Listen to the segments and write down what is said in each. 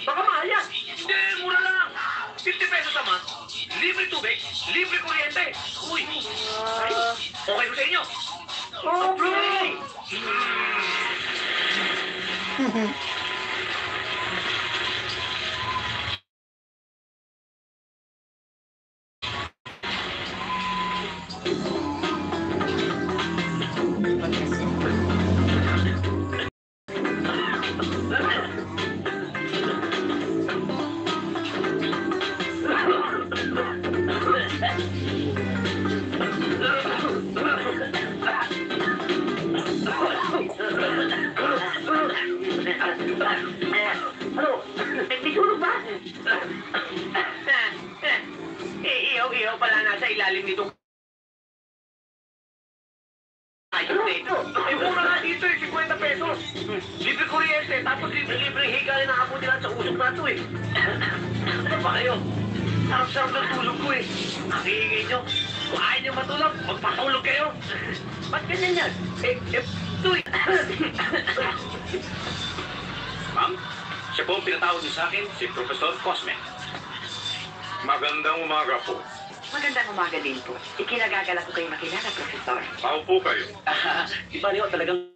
Baka mahal yan. Hindi, mura lang. 50 pesos a month. Libre tubig, libre kuryente. Uy, okay ba sa inyo? Okay! Ano? May tulog ba? Ihaw-ihaw pala nasa ilalim nitong ayun na ito. Mura nga dito 50 pesos. Libre kuryente, tapos libre higa rin ang abuti lang sa usok na ito Ano ba kayo? Sarap-sarap ng tulog ko Ang hihingin nyo, kung ayaw nyo matulog, magpatulog kayo. Ba't ganyan yan? Tuy! Ma'am, siya po ang pinatawag niyo sa akin, si Professor Cosme. Magandang umaga po. Magandang umaga din po. Ikinagagalak ko kayo makilala, Profesor. Tao po kayo. Iba niyo talagang...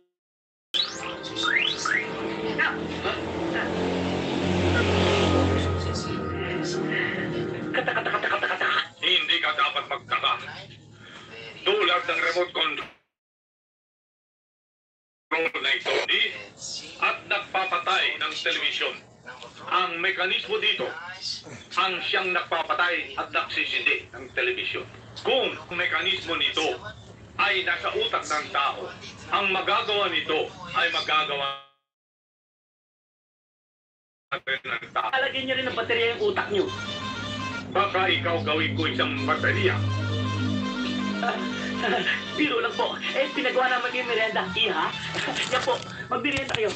Kata. Hindi ka dapat magtaka. Tulad ng remote control na ito, at nagpapatay ng telebisyon. Ang mekanismo dito, ang siyang nagpapatay at nagsisindi ng telebisyon. Kung ang mekanismo nito ay nasa utak ng tao, ang magagawa nito ay magagawa ng tao. Alagyan niyo rin ng baterya yung utak niyo. Baka ikaw gawin ko isang baterya. Biro lang po. Pinagawa naman yung merienda. Iha? Yan po, magbirienda kayo.